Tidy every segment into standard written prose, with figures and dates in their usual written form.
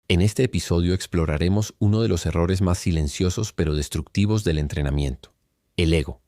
En este episodio exploraremos uno de los errores más silenciosos pero destructivos del entrenamiento: el ego.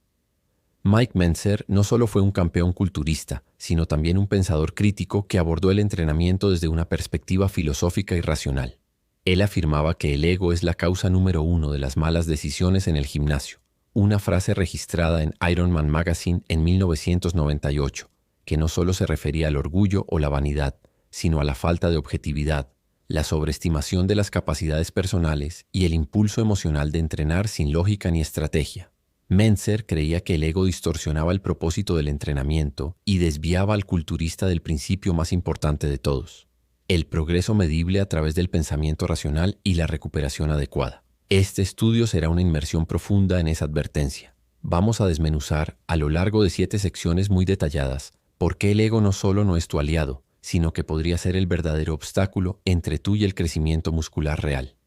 Mike Mentzer no solo fue un campeón culturista, sino también un pensador crítico que abordó el entrenamiento desde una perspectiva filosófica y racional. Él afirmaba que el ego es la causa número uno de las malas decisiones en el gimnasio, una frase registrada en Ironman Magazine en 1998, que no solo se refería al orgullo o la vanidad, sino a la falta de objetividad, la sobreestimación de las capacidades personales y el impulso emocional de entrenar sin lógica ni estrategia. Mentzer creía que el ego distorsionaba el propósito del entrenamiento y desviaba al culturista del principio más importante de todos: el progreso medible a través del pensamiento racional y la recuperación adecuada. Este estudio será una inmersión profunda en esa advertencia. Vamos a desmenuzar, a lo largo de 7 secciones muy detalladas, por qué el ego no solo no es tu aliado, sino que podría ser el verdadero obstáculo entre tú y el crecimiento muscular real.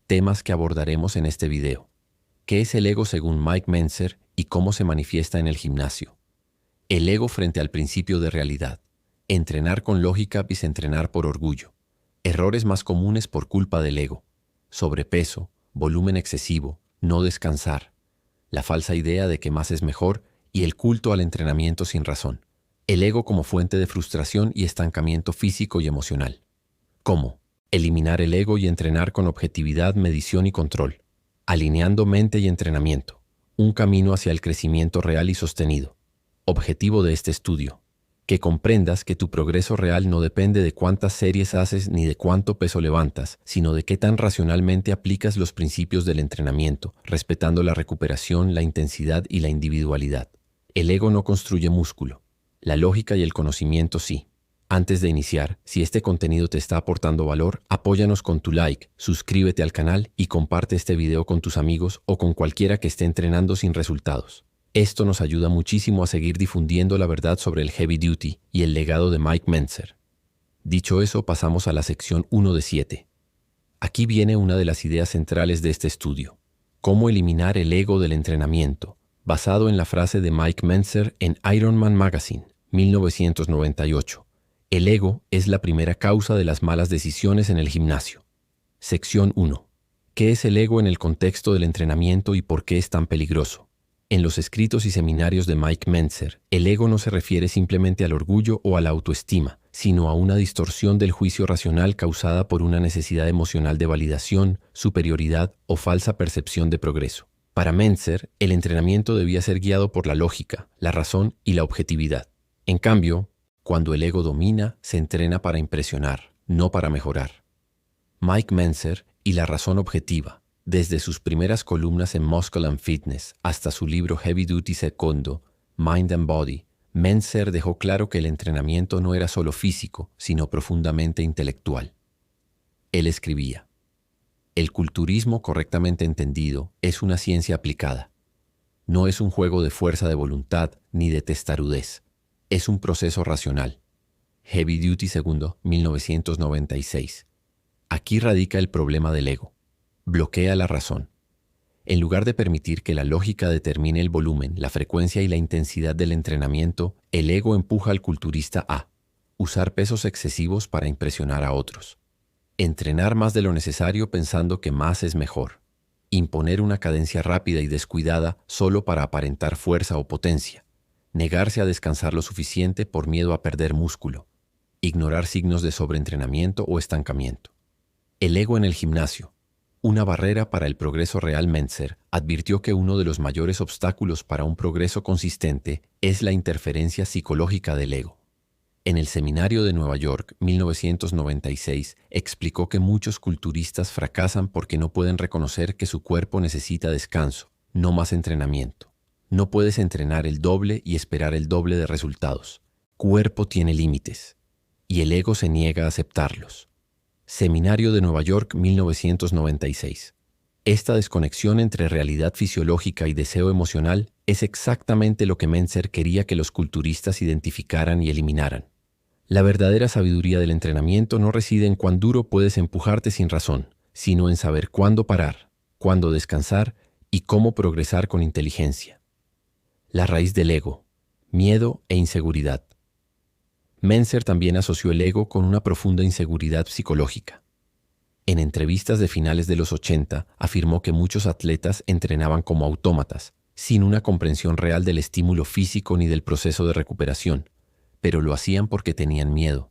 Temas que abordaremos en este video. ¿Qué es el ego según Mike Mentzer y cómo se manifiesta en el gimnasio? El ego frente al principio de realidad. Entrenar con lógica vs entrenar por orgullo. Errores más comunes por culpa del ego: sobrepeso, volumen excesivo, no descansar, la falsa idea de que más es mejor y el culto al entrenamiento sin razón. El ego como fuente de frustración y estancamiento físico y emocional. ¿Cómo? Eliminar el ego y entrenar con objetividad, medición y control. Alineando mente y entrenamiento. Un camino hacia el crecimiento real y sostenido. Objetivo de este estudio: que comprendas que tu progreso real no depende de cuántas series haces ni de cuánto peso levantas, sino de qué tan racionalmente aplicas los principios del entrenamiento, respetando la recuperación, la intensidad y la individualidad. El ego no construye músculo. La lógica y el conocimiento sí. Antes de iniciar, si este contenido te está aportando valor, apóyanos con tu like, suscríbete al canal y comparte este video con tus amigos o con cualquiera que esté entrenando sin resultados. Esto nos ayuda muchísimo a seguir difundiendo la verdad sobre el heavy duty y el legado de Mike Mentzer. Dicho eso, pasamos a la sección 1 de 7. Aquí viene una de las ideas centrales de este estudio: cómo eliminar el ego del entrenamiento, basado en la frase de Mike Mentzer en Ironman Magazine, 1998. El ego es la primera causa de las malas decisiones en el gimnasio. Sección 1. ¿Qué es el ego en el contexto del entrenamiento y por qué es tan peligroso? En los escritos y seminarios de Mike Mentzer, el ego no se refiere simplemente al orgullo o a la autoestima, sino a una distorsión del juicio racional causada por una necesidad emocional de validación, superioridad o falsa percepción de progreso. Para Mentzer, el entrenamiento debía ser guiado por la lógica, la razón y la objetividad. En cambio, cuando el ego domina, se entrena para impresionar, no para mejorar. Mike Mentzer y la razón objetiva. Desde sus primeras columnas en Muscle and Fitness hasta su libro Heavy Duty II, Mind and Body, Mentzer dejó claro que el entrenamiento no era solo físico, sino profundamente intelectual. Él escribía: el culturismo correctamente entendido es una ciencia aplicada. No es un juego de fuerza de voluntad ni de testarudez. Es un proceso racional. Heavy Duty II, 1996. Aquí radica el problema del ego. Bloquea la razón. En lugar de permitir que la lógica determine el volumen, la frecuencia y la intensidad del entrenamiento, el ego empuja al culturista a usar pesos excesivos para impresionar a otros, entrenar más de lo necesario pensando que más es mejor, imponer una cadencia rápida y descuidada solo para aparentar fuerza o potencia, negarse a descansar lo suficiente por miedo a perder músculo, ignorar signos de sobreentrenamiento o estancamiento. El ego en el gimnasio. Una barrera para el progreso real. Mentzer advirtió que uno de los mayores obstáculos para un progreso consistente es la interferencia psicológica del ego. En el seminario de Nueva York, 1996, explicó que muchos culturistas fracasan porque no pueden reconocer que su cuerpo necesita descanso, no más entrenamiento. No puedes entrenar el doble y esperar el doble de resultados. Cuerpo tiene límites, y el ego se niega a aceptarlos. Seminario de Nueva York, 1996. Esta desconexión entre realidad fisiológica y deseo emocional es exactamente lo que Mentzer quería que los culturistas identificaran y eliminaran. La verdadera sabiduría del entrenamiento no reside en cuán duro puedes empujarte sin razón, sino en saber cuándo parar, cuándo descansar y cómo progresar con inteligencia. La raíz del ego: miedo e inseguridad. Mentzer también asoció el ego con una profunda inseguridad psicológica. En entrevistas de finales de los 80, afirmó que muchos atletas entrenaban como autómatas, sin una comprensión real del estímulo físico ni del proceso de recuperación, pero lo hacían porque tenían miedo.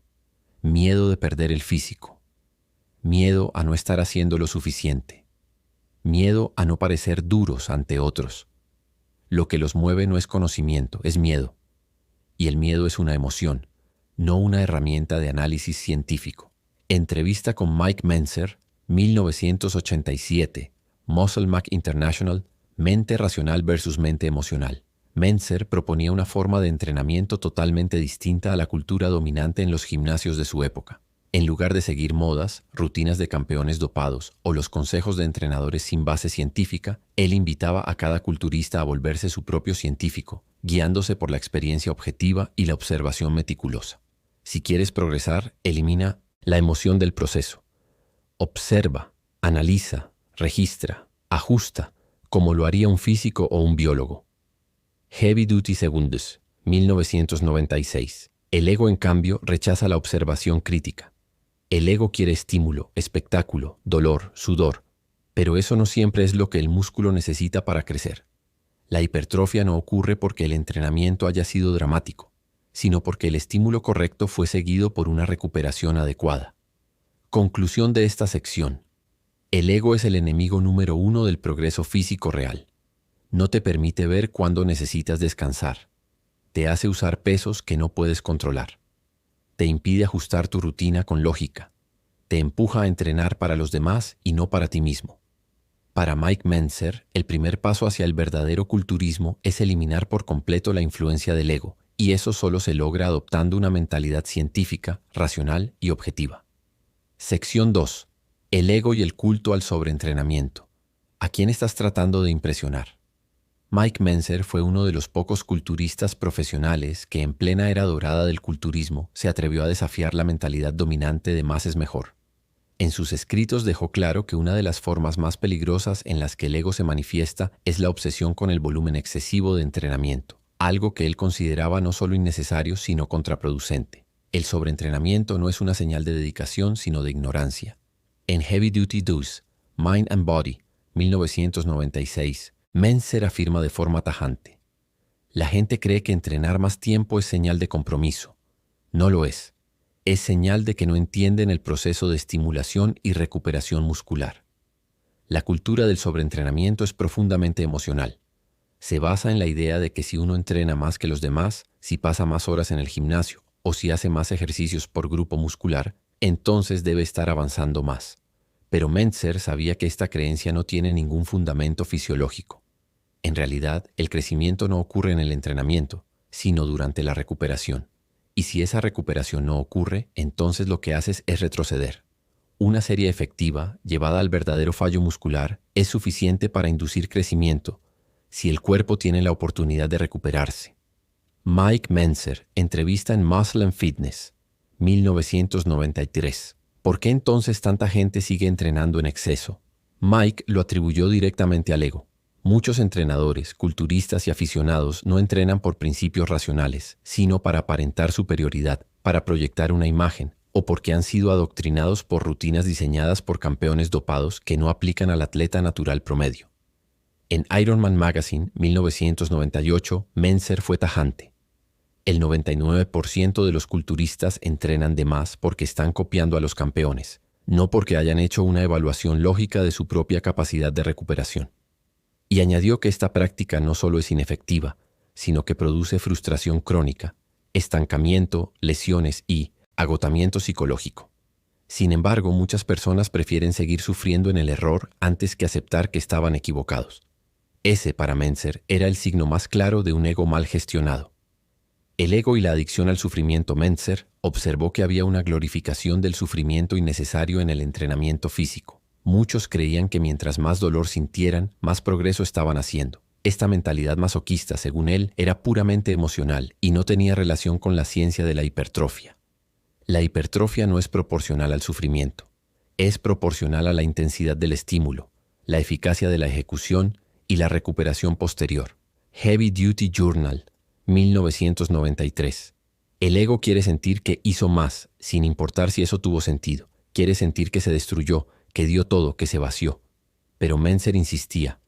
Miedo de perder el físico. Miedo a no estar haciendo lo suficiente. Miedo a no parecer duros ante otros. Lo que los mueve no es conocimiento, es miedo. Y el miedo es una emoción, no una herramienta de análisis científico. Entrevista con Mike Mentzer, 1987, Muscle Mac International, mente racional versus mente emocional. Mentzer proponía una forma de entrenamiento totalmente distinta a la cultura dominante en los gimnasios de su época. En lugar de seguir modas, rutinas de campeones dopados o los consejos de entrenadores sin base científica, él invitaba a cada culturista a volverse su propio científico, guiándose por la experiencia objetiva y la observación meticulosa. Si quieres progresar, elimina la emoción del proceso. Observa, analiza, registra, ajusta, como lo haría un físico o un biólogo. Heavy Duty Segundos, 1996. El ego, en cambio, rechaza la observación crítica. El ego quiere estímulo, espectáculo, dolor, sudor, pero eso no siempre es lo que el músculo necesita para crecer. La hipertrofia no ocurre porque el entrenamiento haya sido dramático, sino porque el estímulo correcto fue seguido por una recuperación adecuada. Conclusión de esta sección. El ego es el enemigo número 1 del progreso físico real. No te permite ver cuándo necesitas descansar. Te hace usar pesos que no puedes controlar. Te impide ajustar tu rutina con lógica. Te empuja a entrenar para los demás y no para ti mismo. Para Mike Mentzer, el primer paso hacia el verdadero culturismo es eliminar por completo la influencia del ego, y eso solo se logra adoptando una mentalidad científica, racional y objetiva. Sección 2. El ego y el culto al sobreentrenamiento. ¿A quién estás tratando de impresionar? Mike Mentzer fue uno de los pocos culturistas profesionales que en plena era dorada del culturismo se atrevió a desafiar la mentalidad dominante de más es mejor. En sus escritos dejó claro que una de las formas más peligrosas en las que el ego se manifiesta es la obsesión con el volumen excesivo de entrenamiento, algo que él consideraba no solo innecesario sino contraproducente. El sobreentrenamiento no es una señal de dedicación sino de ignorancia. En Heavy Duty Do's, Mind and Body, 1996, Mentzer afirma de forma tajante: la gente cree que entrenar más tiempo es señal de compromiso. No lo es. Es señal de que no entienden el proceso de estimulación y recuperación muscular. La cultura del sobreentrenamiento es profundamente emocional. Se basa en la idea de que si uno entrena más que los demás, si pasa más horas en el gimnasio o si hace más ejercicios por grupo muscular, entonces debe estar avanzando más. Pero Mentzer sabía que esta creencia no tiene ningún fundamento fisiológico. En realidad, el crecimiento no ocurre en el entrenamiento, sino durante la recuperación. Y si esa recuperación no ocurre, entonces lo que haces es retroceder. Una serie efectiva, llevada al verdadero fallo muscular, es suficiente para inducir crecimiento, si el cuerpo tiene la oportunidad de recuperarse. Mike Mentzer, entrevista en Muscle and Fitness, 1993. ¿Por qué entonces tanta gente sigue entrenando en exceso? Mike lo atribuyó directamente al ego. Muchos entrenadores, culturistas y aficionados no entrenan por principios racionales, sino para aparentar superioridad, para proyectar una imagen, o porque han sido adoctrinados por rutinas diseñadas por campeones dopados que no aplican al atleta natural promedio. En Ironman Magazine, 1998, Mentzer fue tajante. El 99% de los culturistas entrenan de más porque están copiando a los campeones, no porque hayan hecho una evaluación lógica de su propia capacidad de recuperación. Y añadió que esta práctica no solo es inefectiva, sino que produce frustración crónica, estancamiento, lesiones y agotamiento psicológico. Sin embargo, muchas personas prefieren seguir sufriendo en el error antes que aceptar que estaban equivocados. Ese, para Mentzer, era el signo más claro de un ego mal gestionado. El ego y la adicción al sufrimiento. Mentzer observó que había una glorificación del sufrimiento innecesario en el entrenamiento físico. Muchos creían que mientras más dolor sintieran, más progreso estaban haciendo. Esta mentalidad masoquista, según él, era puramente emocional y no tenía relación con la ciencia de la hipertrofia. La hipertrofia no es proporcional al sufrimiento. Es proporcional a la intensidad del estímulo, la eficacia de la ejecución y la recuperación posterior. Heavy Duty Journal, 1993. El ego quiere sentir que hizo más, sin importar si eso tuvo sentido. Quiere sentir que se destruyó, que dio todo, que se vació. Pero Mentzer insistía.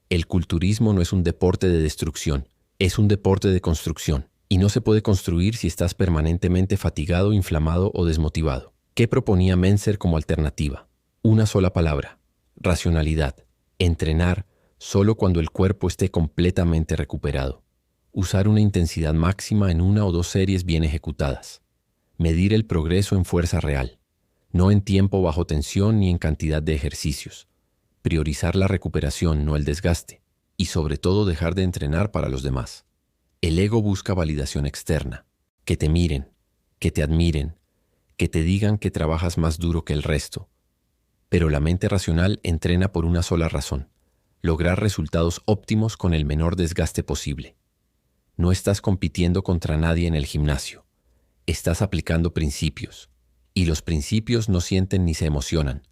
El culturismo no es un deporte de destrucción, es un deporte de construcción, y no se puede construir si estás permanentemente fatigado, inflamado o desmotivado. ¿Qué proponía Mentzer como alternativa? Una sola palabra: racionalidad. Entrenar solo cuando el cuerpo esté completamente recuperado. Usar una intensidad máxima en 1 o 2 series bien ejecutadas. Medir el progreso en fuerza real, no en tiempo bajo tensión ni en cantidad de ejercicios. Priorizar la recuperación, no el desgaste. Y sobre todo dejar de entrenar para los demás. El ego busca validación externa. Que te miren, que te admiren, que te digan que trabajas más duro que el resto. Pero la mente racional entrena por una sola razón: lograr resultados óptimos con el menor desgaste posible. No estás compitiendo contra nadie en el gimnasio. Estás aplicando principios. Y los principios no sienten ni se emocionan.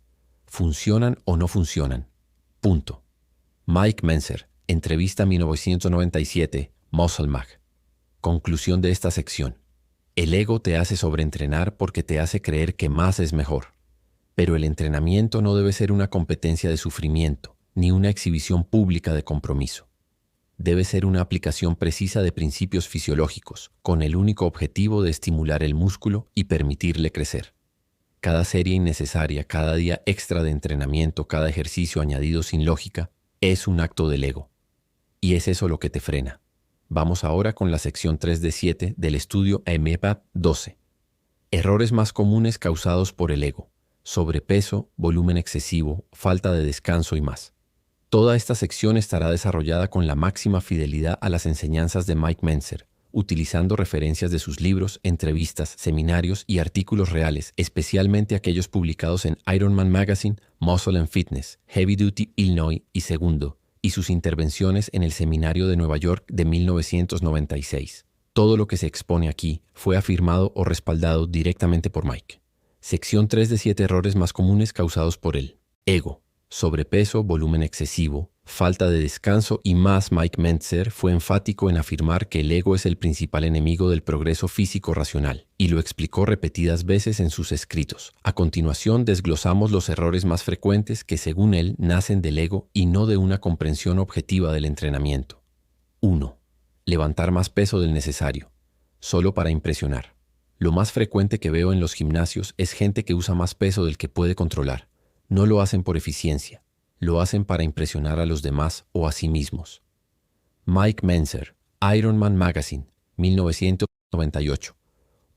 Funcionan o no funcionan. Punto. Mike Mentzer, entrevista 1997, Muscle Mag. Conclusión de esta sección. El ego te hace sobreentrenar porque te hace creer que más es mejor. Pero el entrenamiento no debe ser una competencia de sufrimiento, ni una exhibición pública de compromiso. Debe ser una aplicación precisa de principios fisiológicos, con el único objetivo de estimular el músculo y permitirle crecer. Cada serie innecesaria, cada día extra de entrenamiento, cada ejercicio añadido sin lógica, es un acto del ego. Y es eso lo que te frena. Vamos ahora con la sección 3 de 7 del estudio MEPAP 12. Errores más comunes causados por el ego: sobrepeso, volumen excesivo, falta de descanso y más. Toda esta sección estará desarrollada con la máxima fidelidad a las enseñanzas de Mike Mentzer, utilizando referencias de sus libros, entrevistas, seminarios y artículos reales, especialmente aquellos publicados en Ironman Magazine, Muscle and Fitness, Heavy Duty Illinois y Segundo, y sus intervenciones en el Seminario de Nueva York de 1996. Todo lo que se expone aquí fue afirmado o respaldado directamente por Mike. Sección 3 de 7 errores más comunes causados por el ego: sobrepeso, volumen excesivo, falta de descanso y más. Mike Mentzer fue enfático en afirmar que el ego es el principal enemigo del progreso físico racional, y lo explicó repetidas veces en sus escritos. A continuación desglosamos los errores más frecuentes que, según él, nacen del ego y no de una comprensión objetiva del entrenamiento. 1. Levantar más peso del necesario, solo para impresionar. Lo más frecuente que veo en los gimnasios es gente que usa más peso del que puede controlar. No lo hacen por eficiencia, lo hacen para impresionar a los demás o a sí mismos. Mike Mentzer, Ironman Magazine, 1998.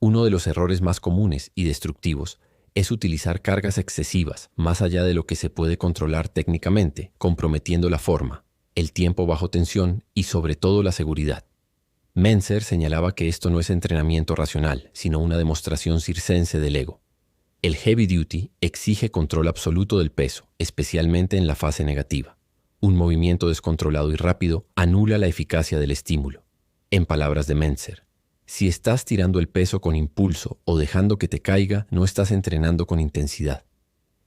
Uno de los errores más comunes y destructivos es utilizar cargas excesivas más allá de lo que se puede controlar técnicamente, comprometiendo la forma, el tiempo bajo tensión y sobre todo la seguridad. Mentzer señalaba que esto no es entrenamiento racional, sino una demostración circense del ego. El heavy duty exige control absoluto del peso, especialmente en la fase negativa. Un movimiento descontrolado y rápido anula la eficacia del estímulo. En palabras de Mentzer, si estás tirando el peso con impulso o dejando que te caiga, no estás entrenando con intensidad.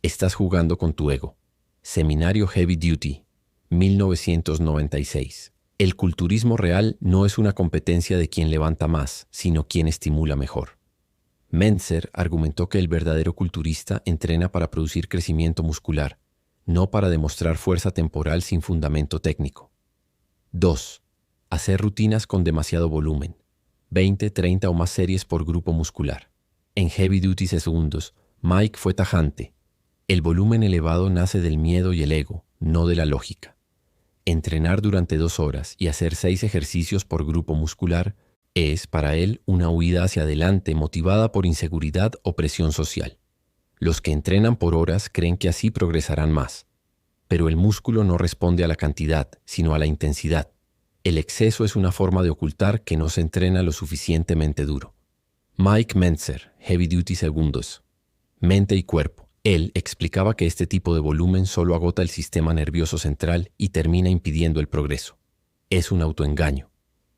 Estás jugando con tu ego. Seminario Heavy Duty, 1996. El culturismo real no es una competencia de quien levanta más, sino quien estimula mejor. Mentzer argumentó que el verdadero culturista entrena para producir crecimiento muscular, no para demostrar fuerza temporal sin fundamento técnico. 2. Hacer rutinas con demasiado volumen, 20, 30 o más series por grupo muscular. En Heavy Duty segundos, Mike fue tajante. El volumen elevado nace del miedo y el ego, no de la lógica. Entrenar durante 2 horas y hacer 6 ejercicios por grupo muscular es, para él, una huida hacia adelante motivada por inseguridad o presión social. Los que entrenan por horas creen que así progresarán más. Pero el músculo no responde a la cantidad, sino a la intensidad. El exceso es una forma de ocultar que no se entrena lo suficientemente duro. Mike Mentzer, Heavy Duty segundos. Mente y cuerpo. Él explicaba que este tipo de volumen solo agota el sistema nervioso central y termina impidiendo el progreso. Es un autoengaño.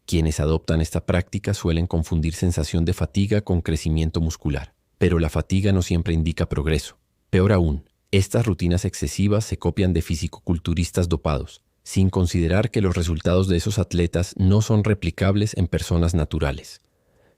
Quienes adoptan esta práctica suelen confundir sensación de fatiga con crecimiento muscular, pero la fatiga no siempre indica progreso. Peor aún, estas rutinas excesivas se copian de fisicoculturistas dopados, sin considerar que los resultados de esos atletas no son replicables en personas naturales.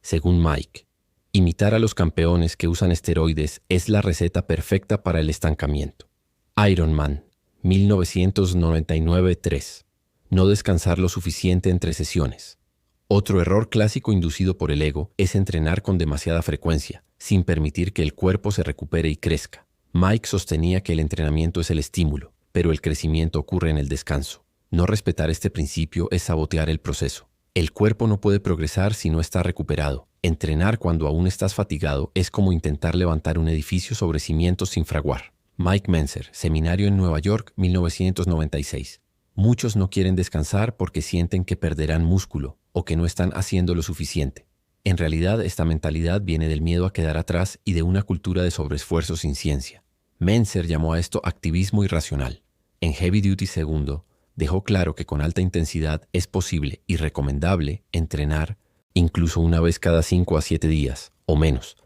Según Mike, imitar a los campeones que usan esteroides es la receta perfecta para el estancamiento. Ironman, 1999-3. No descansar lo suficiente entre sesiones. Otro error clásico inducido por el ego es entrenar con demasiada frecuencia, sin permitir que el cuerpo se recupere y crezca. Mike sostenía que el entrenamiento es el estímulo, pero el crecimiento ocurre en el descanso. No respetar este principio es sabotear el proceso. El cuerpo no puede progresar si no está recuperado. Entrenar cuando aún estás fatigado es como intentar levantar un edificio sobre cimientos sin fraguar. Mike Mentzer, Seminario en Nueva York, 1996. Muchos no quieren descansar porque sienten que perderán músculo o que no están haciendo lo suficiente. En realidad, esta mentalidad viene del miedo a quedar atrás y de una cultura de sobreesfuerzo sin ciencia. Mentzer llamó a esto activismo irracional. En Heavy Duty II, dejó claro que con alta intensidad es posible y recomendable entrenar incluso una vez cada 5 a 7 días o menos,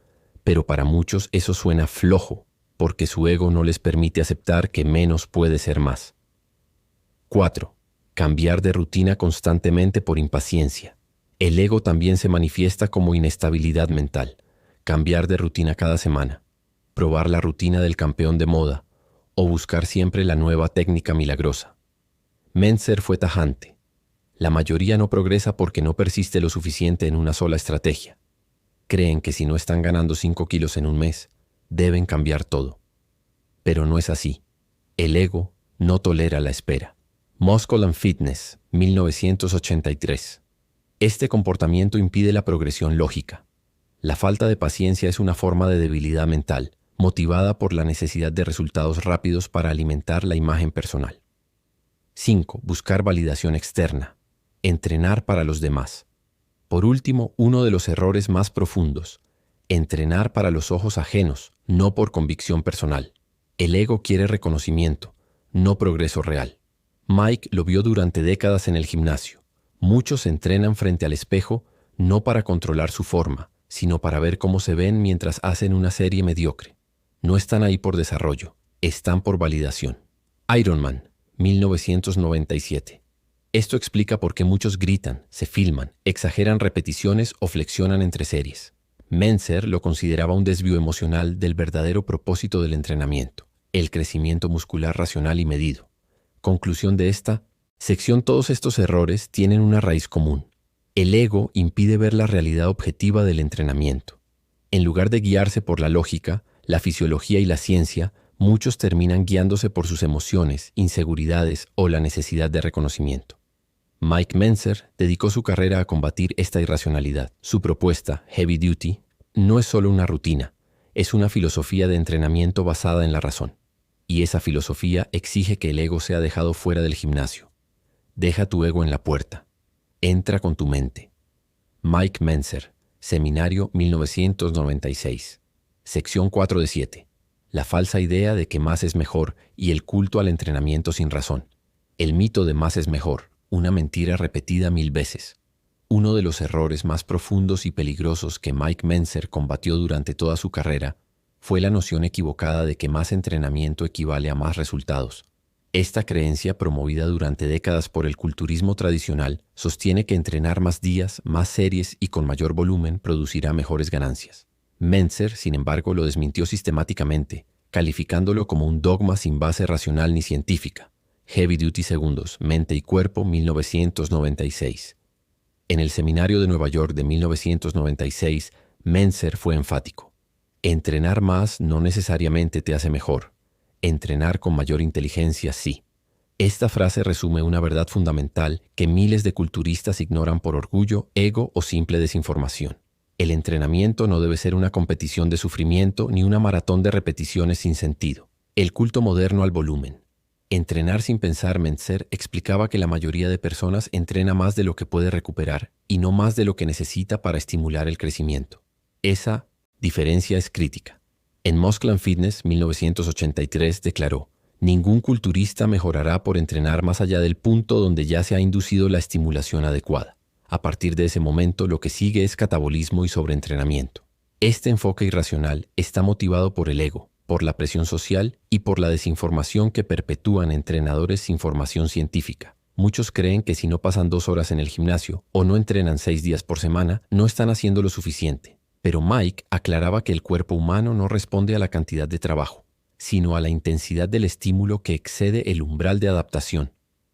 pero para muchos eso suena flojo porque su ego no les permite aceptar que menos puede ser más. 4. Cambiar de rutina constantemente por impaciencia. El ego también se manifiesta como inestabilidad mental. Cambiar de rutina cada semana, probar la rutina del campeón de moda o buscar siempre la nueva técnica milagrosa. Mentzer fue tajante. La mayoría no progresa porque no persiste lo suficiente en una sola estrategia. Creen que si no están ganando 5 kilos en un mes, deben cambiar todo. Pero no es así. El ego no tolera la espera. Muscle and Fitness, 1983. Este comportamiento impide la progresión lógica. La falta de paciencia es una forma de debilidad mental, motivada por la necesidad de resultados rápidos para alimentar la imagen personal. 5. Buscar validación externa. Entrenar para los demás. Por último, uno de los errores más profundos. Entrenar para los ojos ajenos, no por convicción personal. El ego quiere reconocimiento, no progreso real. Mike lo vio durante décadas en el gimnasio. Muchos entrenan frente al espejo no para controlar su forma, sino para ver cómo se ven mientras hacen una serie mediocre. No están ahí por desarrollo, están por validación. Ironman, 1997. Esto explica por qué muchos gritan, se filman, exageran repeticiones o flexionan entre series. Mentzer lo consideraba un desvío emocional del verdadero propósito del entrenamiento, el crecimiento muscular racional y medido. Conclusión de esta sección: todos estos errores tienen una raíz común. El ego impide ver la realidad objetiva del entrenamiento. En lugar de guiarse por la lógica, la fisiología y la ciencia, muchos terminan guiándose por sus emociones, inseguridades o la necesidad de reconocimiento. Mike Mentzer dedicó su carrera a combatir esta irracionalidad. Su propuesta, Heavy Duty, no es solo una rutina, es una filosofía de entrenamiento basada en la razón. Y esa filosofía exige que el ego sea dejado fuera del gimnasio. Deja tu ego en la puerta. Entra con tu mente. Mike Mentzer, Seminario 1996. Sección 4 de 7. La falsa idea de que más es mejor y el culto al entrenamiento sin razón. El mito de más es mejor, una mentira repetida 1000 veces. Uno de los errores más profundos y peligrosos que Mike Mentzer combatió durante toda su carrera fue la noción equivocada de que más entrenamiento equivale a más resultados. Esta creencia, promovida durante décadas por el culturismo tradicional, sostiene que entrenar más días, más series y con mayor volumen producirá mejores ganancias. Mentzer, sin embargo, lo desmintió sistemáticamente, calificándolo como un dogma sin base racional ni científica. Heavy Duty Segundos, Mente y Cuerpo, 1996. En el Seminario de Nueva York de 1996, Mentzer fue enfático. Entrenar más no necesariamente te hace mejor. Entrenar con mayor inteligencia sí. Esta frase resume una verdad fundamental que miles de culturistas ignoran por orgullo, ego o simple desinformación. El entrenamiento no debe ser una competición de sufrimiento ni una maratón de repeticiones sin sentido. El culto moderno al volumen. Entrenar sin pensar. Mentzer explicaba que la mayoría de personas entrena más de lo que puede recuperar y no más de lo que necesita para estimular el crecimiento. Esa diferencia es crítica. En Muscle and Fitness, 1983, declaró: ningún culturista mejorará por entrenar más allá del punto donde ya se ha inducido la estimulación adecuada. A partir de ese momento, lo que sigue es catabolismo y sobreentrenamiento. Este enfoque irracional está motivado por el ego, por la presión social y por la desinformación que perpetúan entrenadores sin formación científica. Muchos creen que si no pasan 2 horas en el gimnasio o no entrenan 6 días por semana, no están haciendo lo suficiente. Pero Mike aclaraba que el cuerpo humano no responde a la cantidad de trabajo. sino a la intensidad del estímulo que excede el umbral de adaptación.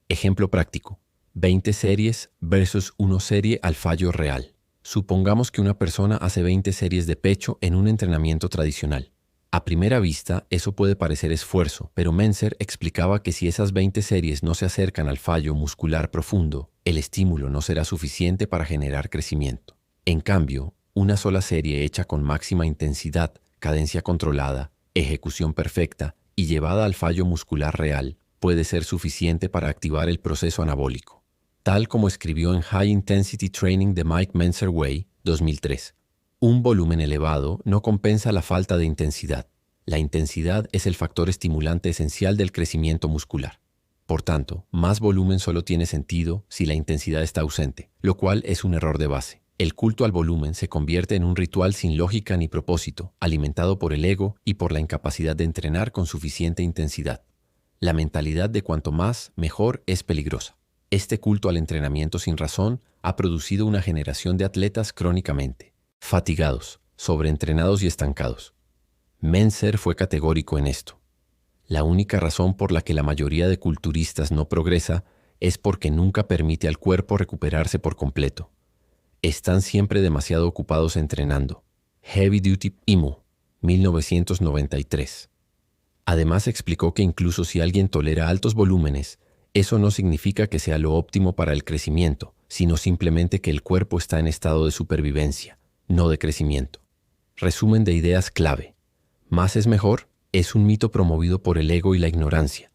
Ejemplo práctico: 20 series versus 1 serie al fallo real. Supongamos que una persona hace 20 series de pecho en un entrenamiento tradicional. A primera vista, eso puede parecer esfuerzo, pero Mentzer explicaba que si esas 20 series no se acercan al fallo muscular profundo, el estímulo no será suficiente para generar crecimiento. En cambio, una sola serie hecha con máxima intensidad, cadencia controlada, ejecución perfecta y llevada al fallo muscular real puede ser suficiente para activar el proceso anabólico. Tal como escribió en High Intensity Training de Mike Mentzer Way, 2003. Un volumen elevado no compensa la falta de intensidad. La intensidad es el factor estimulante esencial del crecimiento muscular. Por tanto, más volumen solo tiene sentido si la intensidad está ausente, lo cual es un error de base. El culto al volumen se convierte en un ritual sin lógica ni propósito, alimentado por el ego y por la incapacidad de entrenar con suficiente intensidad. La mentalidad de cuanto más, mejor es peligrosa. Este culto al entrenamiento sin razón ha producido una generación de atletas crónicamente fatigados, sobreentrenados y estancados. Mentzer fue categórico en esto. La única razón por la que la mayoría de culturistas no progresa es porque nunca permite al cuerpo recuperarse por completo. Están siempre demasiado ocupados entrenando. Heavy Duty IMO, 1993. Además explicó que incluso si alguien tolera altos volúmenes, eso no significa que sea lo óptimo para el crecimiento, sino simplemente que el cuerpo está en estado de supervivencia, no de crecimiento. Resumen de ideas clave. Más es mejor es un mito promovido por el ego y la ignorancia.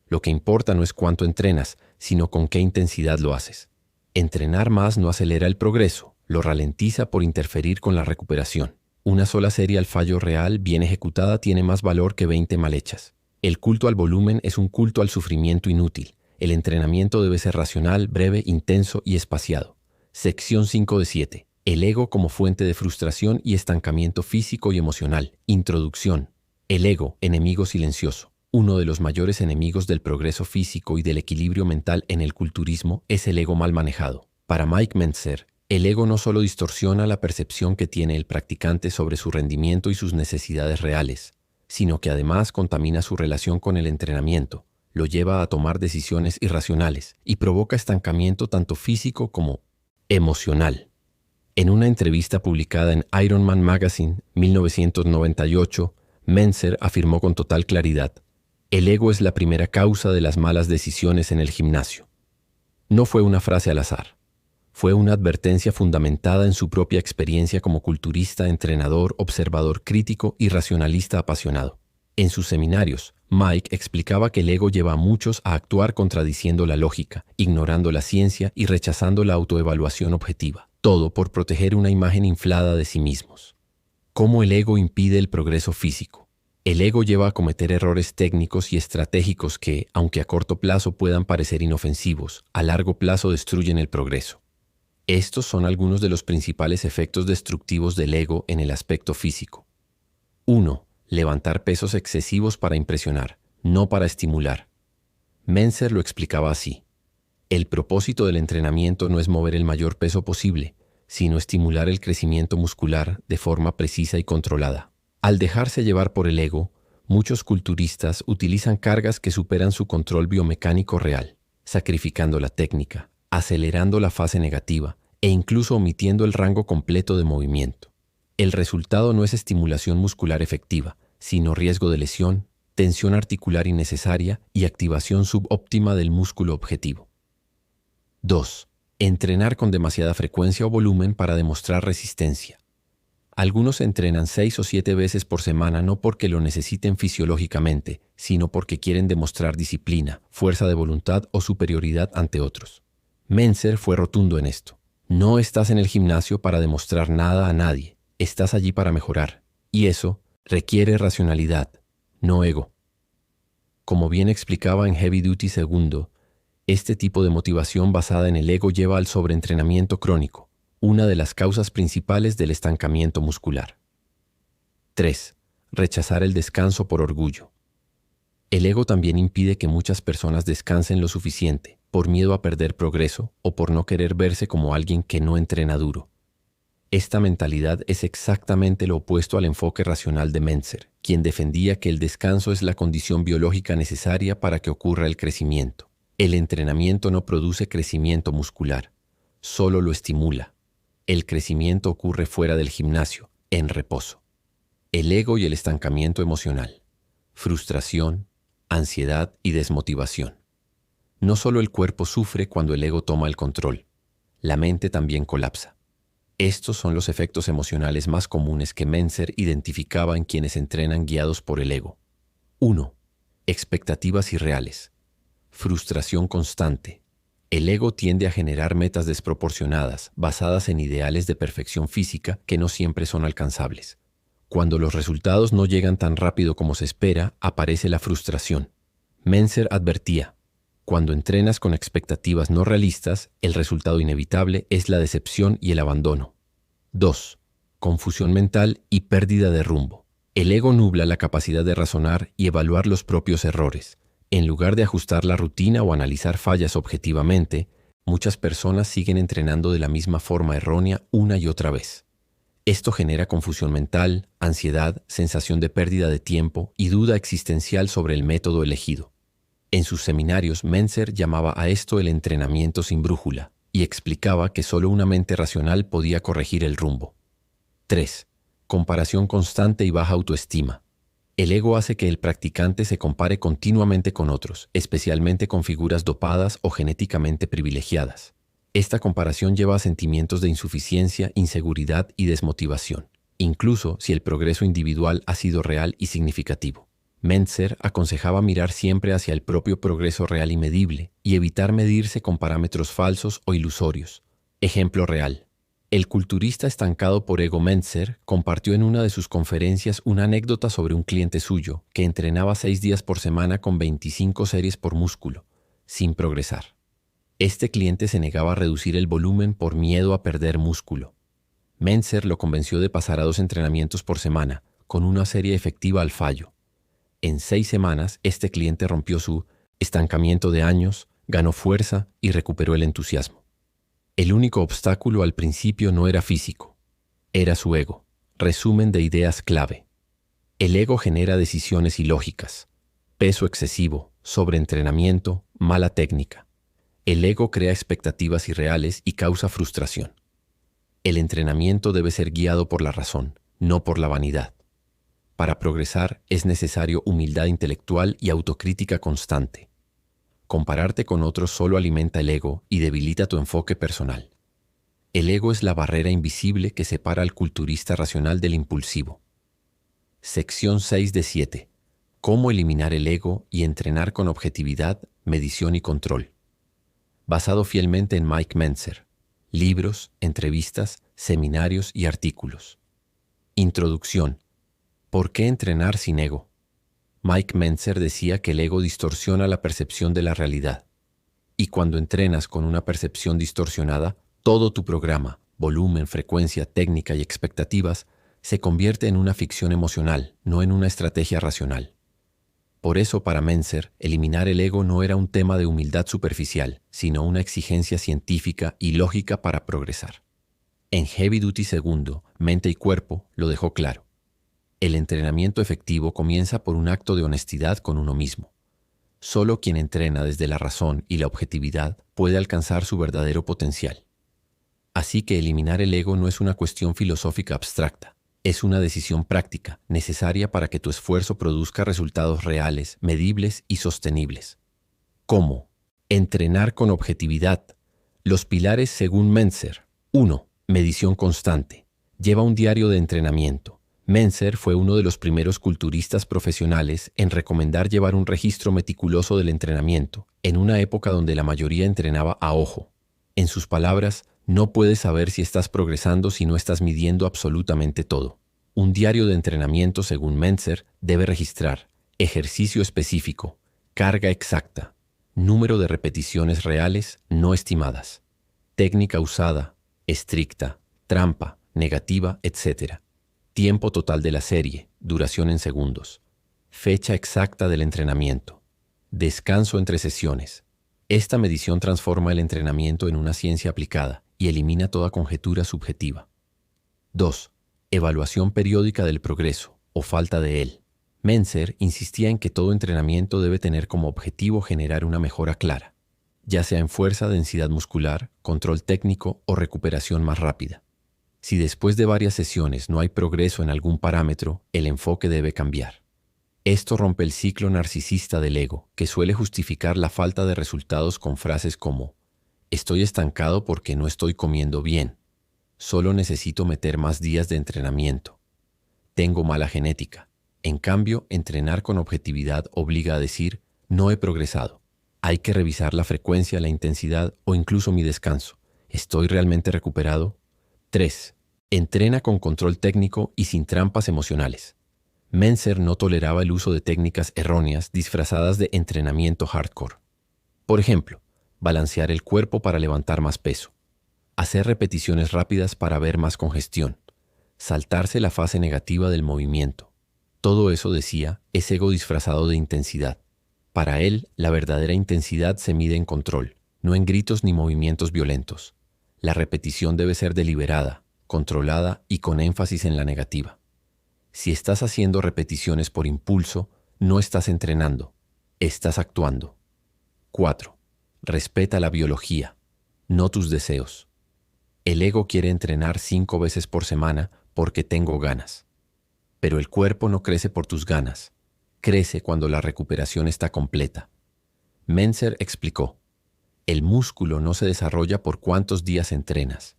Lo que importa no es cuánto entrenas, sino con qué intensidad lo haces. Entrenar más no acelera el progreso, lo ralentiza por interferir con la recuperación. Una sola serie al fallo real bien ejecutada tiene más valor que 20 mal hechas. El culto al volumen es un culto al sufrimiento inútil. El entrenamiento debe ser racional, breve, intenso y espaciado. Sección 5 de 7. El ego como fuente de frustración y estancamiento físico y emocional. Introducción. El ego, enemigo silencioso. Uno de los mayores enemigos del progreso físico y del equilibrio mental en el culturismo es el ego mal manejado. Para Mike Mentzer, el ego no solo distorsiona la percepción que tiene el practicante sobre su rendimiento y sus necesidades reales, sino que además contamina su relación con el entrenamiento, lo lleva a tomar decisiones irracionales y provoca estancamiento tanto físico como emocional. En una entrevista publicada en Ironman Magazine 1998, Mentzer afirmó con total claridad: el ego es la primera causa de las malas decisiones en el gimnasio. No fue una frase al azar. Fue una advertencia fundamentada en su propia experiencia como culturista, entrenador, observador crítico y racionalista apasionado. En sus seminarios, Mike explicaba que el ego lleva a muchos a actuar contradiciendo la lógica, ignorando la ciencia y rechazando la autoevaluación objetiva. Todo por proteger una imagen inflada de sí mismos. ¿Cómo el ego impide el progreso físico? El ego lleva a cometer errores técnicos y estratégicos que, aunque a corto plazo puedan parecer inofensivos, a largo plazo destruyen el progreso. Estos son algunos de los principales efectos destructivos del ego en el aspecto físico. 1. Levantar pesos excesivos para impresionar, no para estimular. Mentzer lo explicaba así: el propósito del entrenamiento no es mover el mayor peso posible, sino estimular el crecimiento muscular de forma precisa y controlada. Al dejarse llevar por el ego, muchos culturistas utilizan cargas que superan su control biomecánico real, sacrificando la técnica, acelerando la fase negativa e incluso omitiendo el rango completo de movimiento. El resultado no es estimulación muscular efectiva, sino riesgo de lesión, tensión articular innecesaria y activación subóptima del músculo objetivo. 2. Entrenar con demasiada frecuencia o volumen para demostrar resistencia. Algunos entrenan 6 o 7 veces por semana no porque lo necesiten fisiológicamente, sino porque quieren demostrar disciplina, fuerza de voluntad o superioridad ante otros. Mentzer fue rotundo en esto. No estás en el gimnasio para demostrar nada a nadie, estás allí para mejorar, y eso requiere racionalidad, no ego. Como bien explicaba en Heavy Duty II, este tipo de motivación basada en el ego lleva al sobreentrenamiento crónico, una de las causas principales del estancamiento muscular. 3. Rechazar el descanso por orgullo. El ego también impide que muchas personas descansen lo suficiente, por miedo a perder progreso o por no querer verse como alguien que no entrena duro. Esta mentalidad es exactamente lo opuesto al enfoque racional de Mentzer, quien defendía que el descanso es la condición biológica necesaria para que ocurra el crecimiento. El entrenamiento no produce crecimiento muscular, solo lo estimula. El crecimiento ocurre fuera del gimnasio, en reposo. El ego y el estancamiento emocional, frustración, ansiedad y desmotivación. No solo el cuerpo sufre cuando el ego toma el control, la mente también colapsa. Estos son los efectos emocionales más comunes que Mentzer identificaba en quienes entrenan guiados por el ego. 1. Expectativas irreales. Frustración constante. El ego tiende a generar metas desproporcionadas, basadas en ideales de perfección física que no siempre son alcanzables. Cuando los resultados no llegan tan rápido como se espera, aparece la frustración. Mentzer advertía: cuando entrenas con expectativas no realistas, el resultado inevitable es la decepción y el abandono. 2. Confusión mental y pérdida de rumbo. El ego nubla la capacidad de razonar y evaluar los propios errores. En lugar de ajustar la rutina o analizar fallas objetivamente, muchas personas siguen entrenando de la misma forma errónea una y otra vez. Esto genera confusión mental, ansiedad, sensación de pérdida de tiempo y duda existencial sobre el método elegido. En sus seminarios, Mentzer llamaba a esto el entrenamiento sin brújula y explicaba que solo una mente racional podía corregir el rumbo. 3. Comparación constante y baja autoestima. El ego hace que el practicante se compare continuamente con otros, especialmente con figuras dopadas o genéticamente privilegiadas. Esta comparación lleva a sentimientos de insuficiencia, inseguridad y desmotivación, incluso si el progreso individual ha sido real y significativo. Mentzer aconsejaba mirar siempre hacia el propio progreso real y medible y evitar medirse con parámetros falsos o ilusorios. Ejemplo real. El culturista estancado por ego Mentzer compartió en una de sus conferencias una anécdota sobre un cliente suyo que entrenaba 6 días por semana con 25 series por músculo, sin progresar. Este cliente se negaba a reducir el volumen por miedo a perder músculo. Mentzer lo convenció de pasar a 2 entrenamientos por semana, con una serie efectiva al fallo. En 6 semanas, este cliente rompió su estancamiento de años, ganó fuerza y recuperó el entusiasmo. El único obstáculo al principio no era físico, era su ego. Resumen de ideas clave. El ego genera decisiones ilógicas, peso excesivo, sobreentrenamiento, mala técnica. El ego crea expectativas irreales y causa frustración. El entrenamiento debe ser guiado por la razón, no por la vanidad. Para progresar es necesario humildad intelectual y autocrítica constante. Compararte con otros solo alimenta el ego y debilita tu enfoque personal. El ego es la barrera invisible que separa al culturista racional del impulsivo. Sección 6 de 7. Cómo eliminar el ego y entrenar con objetividad, medición y control. Basado fielmente en Mike Mentzer. Libros, entrevistas, seminarios y artículos. Introducción. ¿Por qué entrenar sin ego? Mike Mentzer decía que el ego distorsiona la percepción de la realidad. Y cuando entrenas con una percepción distorsionada, todo tu programa, volumen, frecuencia, técnica y expectativas, se convierte en una ficción emocional, no en una estrategia racional. Por eso, para Mentzer, eliminar el ego no era un tema de humildad superficial, sino una exigencia científica y lógica para progresar. En Heavy Duty II, Mente y Cuerpo, lo dejó claro. El entrenamiento efectivo comienza por un acto de honestidad con uno mismo. Solo quien entrena desde la razón y la objetividad puede alcanzar su verdadero potencial. Así que eliminar el ego no es una cuestión filosófica abstracta, es una decisión práctica, necesaria para que tu esfuerzo produzca resultados reales, medibles y sostenibles. ¿Cómo? Entrenar con objetividad. Los pilares según Mentzer. 1. Medición constante. Lleva un diario de entrenamiento. Mentzer fue uno de los primeros culturistas profesionales en recomendar llevar un registro meticuloso del entrenamiento, en una época donde la mayoría entrenaba a ojo. En sus palabras, no puedes saber si estás progresando si no estás midiendo absolutamente todo. Un diario de entrenamiento, según Mentzer, debe registrar ejercicio específico, carga exacta, número de repeticiones reales no estimadas, técnica usada, estricta, trampa, negativa, etc. Tiempo total de la serie, duración en segundos, fecha exacta del entrenamiento, descanso entre sesiones. Esta medición transforma el entrenamiento en una ciencia aplicada y elimina toda conjetura subjetiva. 2. Evaluación periódica del progreso, o falta de él. Mentzer insistía en que todo entrenamiento debe tener como objetivo generar una mejora clara, ya sea en fuerza, densidad muscular, control técnico o recuperación más rápida. Si después de varias sesiones no hay progreso en algún parámetro, el enfoque debe cambiar. Esto rompe el ciclo narcisista del ego, que suele justificar la falta de resultados con frases como: estoy estancado porque no estoy comiendo bien, solo necesito meter más días de entrenamiento, tengo mala genética. En cambio, entrenar con objetividad obliga a decir: no he progresado. Hay que revisar la frecuencia, la intensidad o incluso mi descanso. ¿Estoy realmente recuperado? 3. Entrena con control técnico y sin trampas emocionales. Mentzer no toleraba el uso de técnicas erróneas disfrazadas de entrenamiento hardcore. Por ejemplo, balancear el cuerpo para levantar más peso, hacer repeticiones rápidas para ver más congestión, saltarse la fase negativa del movimiento. Todo eso, decía, es ego disfrazado de intensidad. Para él, la verdadera intensidad se mide en control, no en gritos ni movimientos violentos. La repetición debe ser deliberada, controlada y con énfasis en la negativa. Si estás haciendo repeticiones por impulso, no estás entrenando, estás actuando. 4. Respeta la biología, no tus deseos. El ego quiere entrenar 5 veces por semana porque tengo ganas. Pero el cuerpo no crece por tus ganas, crece cuando la recuperación está completa. Mentzer explicó: el músculo no se desarrolla por cuántos días entrenas.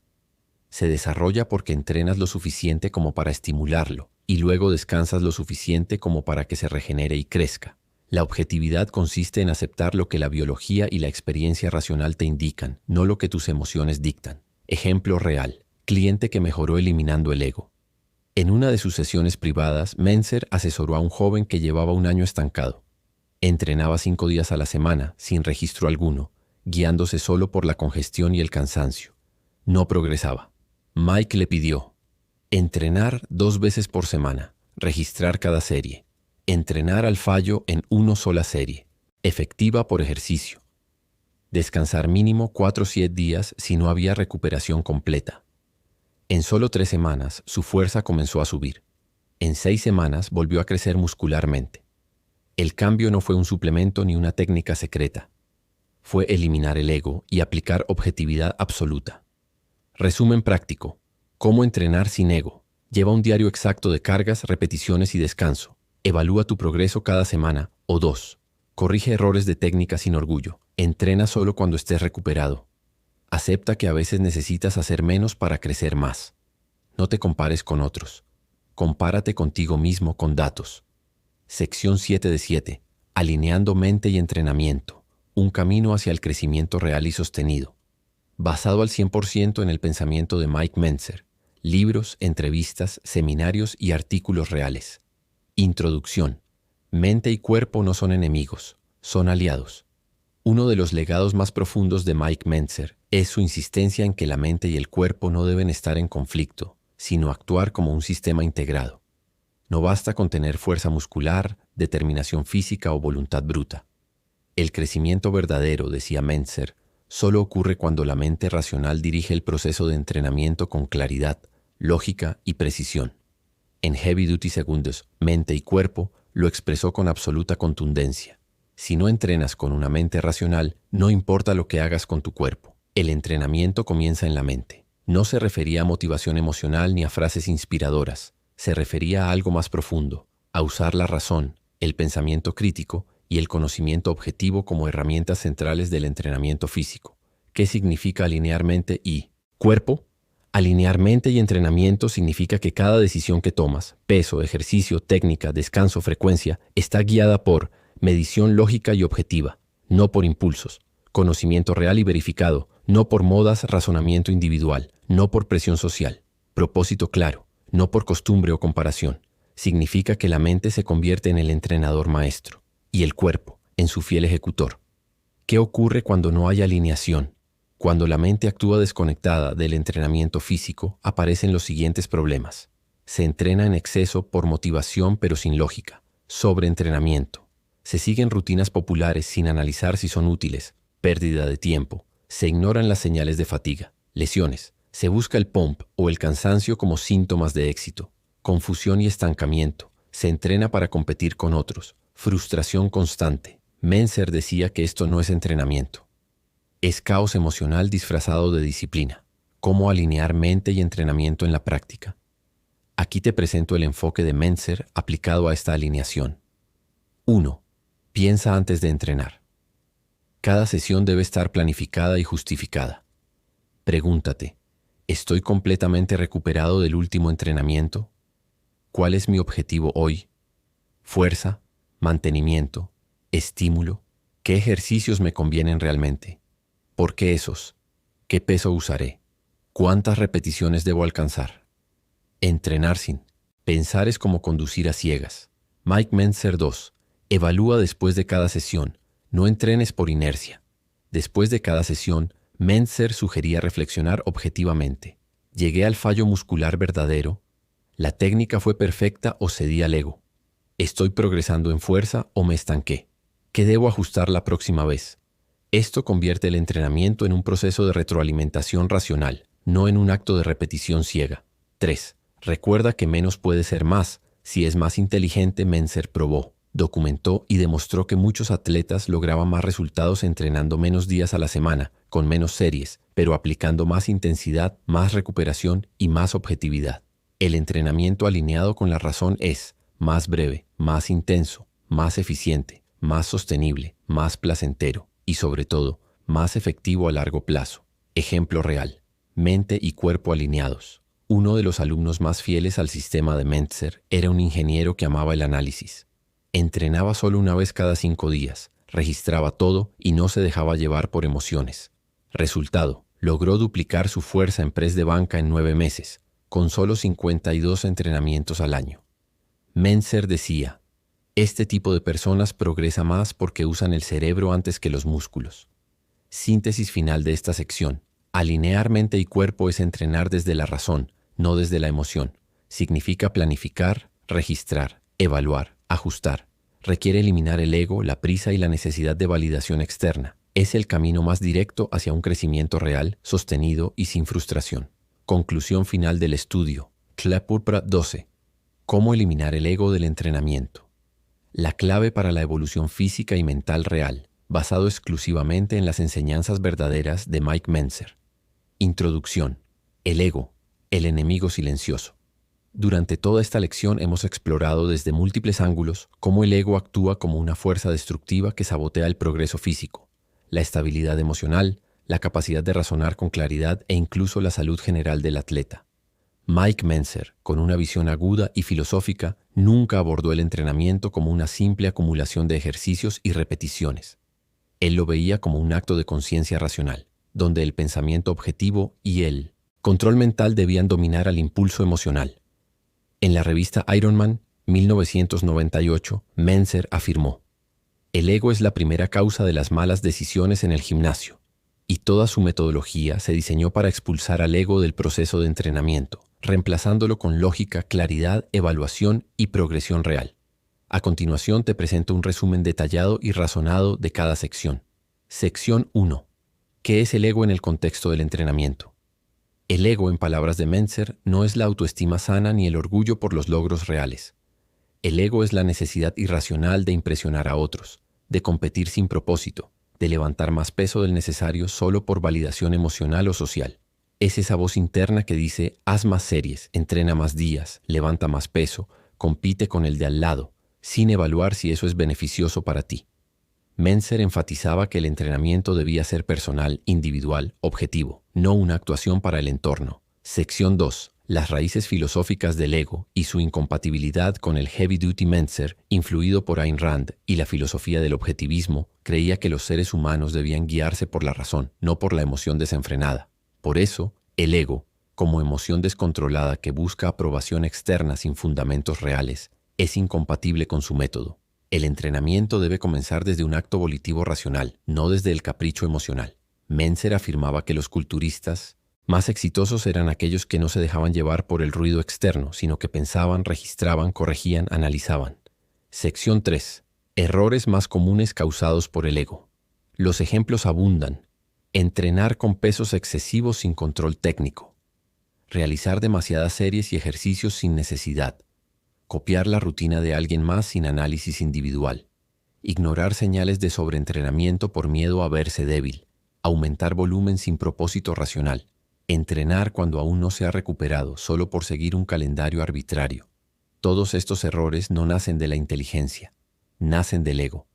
Se desarrolla porque entrenas lo suficiente como para estimularlo y luego descansas lo suficiente como para que se regenere y crezca. La objetividad consiste en aceptar lo que la biología y la experiencia racional te indican, no lo que tus emociones dictan. Ejemplo real: cliente que mejoró eliminando el ego. En una de sus sesiones privadas, Mentzer asesoró a un joven que llevaba un año estancado. Entrenaba 5 días a la semana, sin registro alguno, guiándose solo por la congestión y el cansancio. No progresaba. Mike le pidió: entrenar 2 veces por semana, registrar cada serie, entrenar al fallo en una sola serie, efectiva por ejercicio. Descansar mínimo 4 o 7 días si no había recuperación completa. En solo 3 semanas, su fuerza comenzó a subir. En 6 semanas volvió a crecer muscularmente. El cambio no fue un suplemento ni una técnica secreta. Fue eliminar el ego y aplicar objetividad absoluta. Resumen práctico: ¿cómo entrenar sin ego? Lleva un diario exacto de cargas, repeticiones y descanso. Evalúa tu progreso cada semana o 2. Corrige errores de técnica sin orgullo. Entrena solo cuando estés recuperado. Acepta que a veces necesitas hacer menos para crecer más. No te compares con otros. Compárate contigo mismo con datos. Sección 7 de 7. Alineando mente y entrenamiento. Un camino hacia el crecimiento real y sostenido. Basado al 100% en el pensamiento de Mike Mentzer. Libros, entrevistas, seminarios y artículos reales. Introducción. Mente y cuerpo no son enemigos, son aliados. Uno de los legados más profundos de Mike Mentzer es su insistencia en que la mente y el cuerpo no deben estar en conflicto, sino actuar como un sistema integrado. No basta con tener fuerza muscular, determinación física o voluntad bruta. El crecimiento verdadero, decía Mentzer, solo ocurre cuando la mente racional dirige el proceso de entrenamiento con claridad, lógica y precisión. En Heavy Duty Segundos, Mente y Cuerpo, lo expresó con absoluta contundencia. Si no entrenas con una mente racional, no importa lo que hagas con tu cuerpo. El entrenamiento comienza en la mente. No se refería a motivación emocional ni a frases inspiradoras. Se refería a algo más profundo, a usar la razón, el pensamiento crítico y el conocimiento objetivo como herramientas centrales del entrenamiento físico. ¿Qué significa alinear mente y cuerpo? Alinear mente y entrenamiento significa que cada decisión que tomas, peso, ejercicio, técnica, descanso, frecuencia, está guiada por medición lógica y objetiva, no por impulsos, conocimiento real y verificado, no por modas, razonamiento individual, no por presión social, propósito claro, no por costumbre o comparación. Significa que la mente se convierte en el entrenador maestro y el cuerpo en su fiel ejecutor. ¿Qué ocurre cuando no hay alineación? Cuando la mente actúa desconectada del entrenamiento físico, aparecen los siguientes problemas. Se entrena en exceso por motivación pero sin lógica, sobreentrenamiento. Se siguen rutinas populares sin analizar si son útiles, pérdida de tiempo. Se ignoran las señales de fatiga, lesiones, Se busca el pump o el cansancio como síntomas de éxito, confusión y estancamiento. Se entrena para competir con otros, frustración constante. Mentzer decía que esto no es entrenamiento. Es caos emocional disfrazado de disciplina. Cómo alinear mente y entrenamiento en la práctica. Aquí te presento el enfoque de Mentzer aplicado a esta alineación. 1. Piensa antes de entrenar. Cada sesión debe estar planificada y justificada. Pregúntate, ¿estoy completamente recuperado del último entrenamiento? ¿Cuál es mi objetivo hoy? ¿Fuerza? ¿Mantenimiento? ¿Estímulo? ¿Qué ejercicios me convienen realmente? ¿Por qué esos? ¿Qué peso usaré? ¿Cuántas repeticiones debo alcanzar? Entrenar sin. Pensar es como conducir a ciegas. Mike Mentzer 2. Evalúa después de cada sesión. No entrenes por inercia. Después de cada sesión, Mentzer sugería reflexionar objetivamente. ¿Llegué al fallo muscular verdadero? ¿La técnica fue perfecta o cedí al ego? ¿Estoy progresando en fuerza o me estanqué? ¿Qué debo ajustar la próxima vez? Esto convierte el entrenamiento en un proceso de retroalimentación racional, no en un acto de repetición ciega. 3. Recuerda que menos puede ser más. Si es más inteligente, Mentzer probó, documentó y demostró que muchos atletas lograban más resultados entrenando menos días a la semana, con menos series, pero aplicando más intensidad, más recuperación y más objetividad. El entrenamiento alineado con la razón es más breve, más intenso, más eficiente, más sostenible, más placentero y, sobre todo, más efectivo a largo plazo. Ejemplo real. Mente y cuerpo alineados. Uno de los alumnos más fieles al sistema de Mentzer era un ingeniero que amaba el análisis. Entrenaba solo una vez cada 5 días, registraba todo y no se dejaba llevar por emociones. Resultado, logró duplicar su fuerza en press de banca en 9 meses, con solo 52 entrenamientos al año. Mentzer decía, este tipo de personas progresa más porque usan el cerebro antes que los músculos. Síntesis final de esta sección. Alinear mente y cuerpo es entrenar desde la razón, no desde la emoción. Significa planificar, registrar, evaluar, ajustar. Requiere eliminar el ego, la prisa y la necesidad de validación externa. Es el camino más directo hacia un crecimiento real, sostenido y sin frustración. Conclusión final del estudio. Clepurpra 12. ¿Cómo eliminar el ego del entrenamiento? La clave para la evolución física y mental real, basado exclusivamente en las enseñanzas verdaderas de Mike Mentzer. Introducción. El ego, el enemigo silencioso. Durante toda esta lección hemos explorado desde múltiples ángulos cómo el ego actúa como una fuerza destructiva que sabotea el progreso físico, la estabilidad emocional, la capacidad de razonar con claridad e incluso la salud general del atleta. Mike Mentzer, con una visión aguda y filosófica, nunca abordó el entrenamiento como una simple acumulación de ejercicios y repeticiones. Él lo veía como un acto de conciencia racional, donde el pensamiento objetivo y el control mental debían dominar al impulso emocional. En la revista Ironman, 1998, Mentzer afirmó, el ego es la primera causa de las malas decisiones en el gimnasio, y toda su metodología se diseñó para expulsar al ego del proceso de entrenamiento, reemplazándolo con lógica, claridad, evaluación y progresión real. A continuación te presento un resumen detallado y razonado de cada sección. Sección 1. ¿Qué es el ego en el contexto del entrenamiento? El ego, en palabras de Mentzer, no es la autoestima sana ni el orgullo por los logros reales. El ego es la necesidad irracional de impresionar a otros, de competir sin propósito, de levantar más peso del necesario solo por validación emocional o social. Es esa voz interna que dice, haz más series, entrena más días, levanta más peso, compite con el de al lado, sin evaluar si eso es beneficioso para ti. Mentzer enfatizaba que el entrenamiento debía ser personal, individual, objetivo, no una actuación para el entorno. Sección 2. Las raíces filosóficas del ego y su incompatibilidad con el heavy-duty Mentzer, influido por Ayn Rand y la filosofía del objetivismo, creía que los seres humanos debían guiarse por la razón, no por la emoción desenfrenada. Por eso, el ego, como emoción descontrolada que busca aprobación externa sin fundamentos reales, es incompatible con su método. El entrenamiento debe comenzar desde un acto volitivo racional, no desde el capricho emocional. Mentzer afirmaba que los culturistas más exitosos eran aquellos que no se dejaban llevar por el ruido externo, sino que pensaban, registraban, corregían, analizaban. Sección 3. Errores más comunes causados por el ego. Los ejemplos abundan. Entrenar con pesos excesivos sin control técnico. realizar demasiadas series y ejercicios sin necesidad, copiar la rutina de alguien más sin análisis individual, ignorar señales de sobreentrenamiento por miedo a verse débil, aumentar volumen sin propósito racional, entrenar cuando aún no se ha recuperado solo por seguir un calendario arbitrario. Todos estos errores no nacen de la inteligencia, nacen del ego.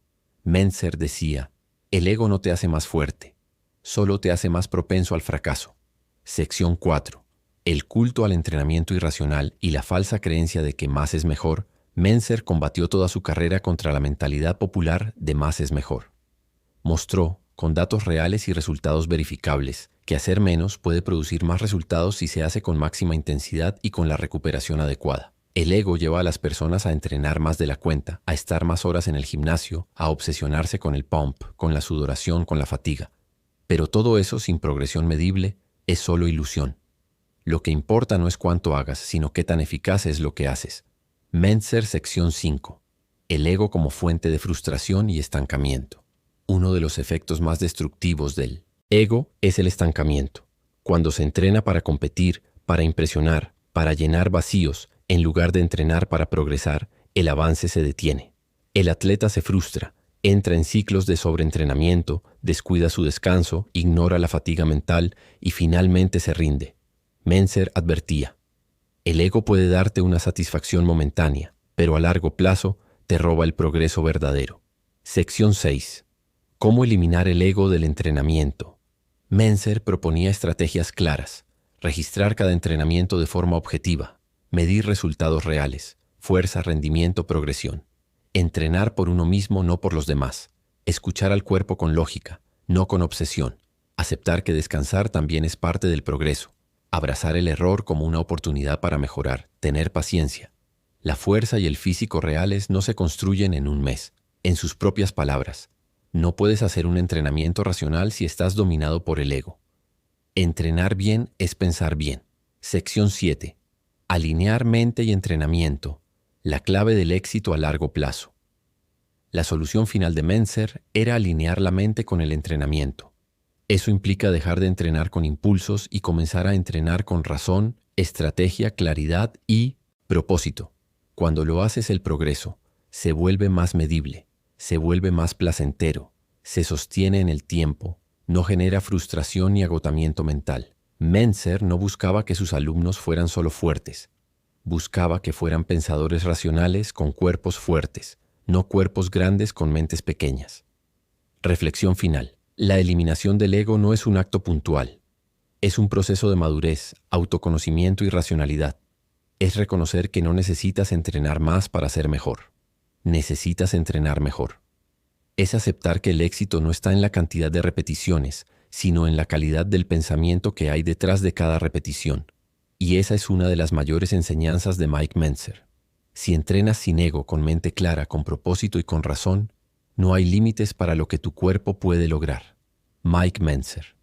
Mentzer decía, el ego no te hace más fuerte, solo te hace más propenso al fracaso. Sección 4. El culto al entrenamiento irracional y la falsa creencia de que más es mejor. Mentzer combatió toda su carrera contra la mentalidad popular de más es mejor. Mostró, con datos reales y resultados verificables, que hacer menos puede producir más resultados si se hace con máxima intensidad y con la recuperación adecuada. El ego lleva a las personas a entrenar más de la cuenta, a estar más horas en el gimnasio, a obsesionarse con el pump, con la sudoración, con la fatiga. Pero todo eso sin progresión medible es solo ilusión. Lo que importa no es cuánto hagas, sino qué tan eficaz es lo que haces. Mentzer, sección 5. El ego como fuente de frustración y estancamiento. Uno de los efectos más destructivos del ego es el estancamiento. Cuando se entrena para competir, para impresionar, para llenar vacíos, en lugar de entrenar para progresar, el avance se detiene. El atleta se frustra, entra en ciclos de sobreentrenamiento, descuida su descanso, ignora la fatiga mental y finalmente se rinde. Mentzer advertía, el ego puede darte una satisfacción momentánea, pero a largo plazo te roba el progreso verdadero. Sección 6. ¿Cómo eliminar el ego del entrenamiento? Mentzer proponía estrategias claras, registrar cada entrenamiento de forma objetiva, medir resultados reales, fuerza, rendimiento, progresión. Entrenar por uno mismo, no por los demás. Escuchar al cuerpo con lógica, no con obsesión. Aceptar que descansar también es parte del progreso. Abrazar el error como una oportunidad para mejorar. Tener paciencia. La fuerza y el físico reales no se construyen en un mes. En sus propias palabras, no puedes hacer un entrenamiento racional si estás dominado por el ego. Entrenar bien es pensar bien. Sección 7. Alinear mente y entrenamiento. La clave del éxito a largo plazo. La solución final de Mentzer era alinear la mente con el entrenamiento. Eso implica dejar de entrenar con impulsos y comenzar a entrenar con razón, estrategia, claridad y propósito. Cuando lo haces, el progreso se vuelve más medible, se vuelve más placentero, se sostiene en el tiempo, no genera frustración ni agotamiento mental. Mentzer no buscaba que sus alumnos fueran solo fuertes. Buscaba que fueran pensadores racionales con cuerpos fuertes, no cuerpos grandes con mentes pequeñas. Reflexión final. La eliminación del ego no es un acto puntual. Es un proceso de madurez, autoconocimiento y racionalidad. Es reconocer que no necesitas entrenar más para ser mejor. Necesitas entrenar mejor. Es aceptar que el éxito no está en la cantidad de repeticiones, sino en la calidad del pensamiento que hay detrás de cada repetición. Y esa es una de las mayores enseñanzas de Mike Mentzer. Si entrenas sin ego, con mente clara, con propósito y con razón, no hay límites para lo que tu cuerpo puede lograr. Mike Mentzer.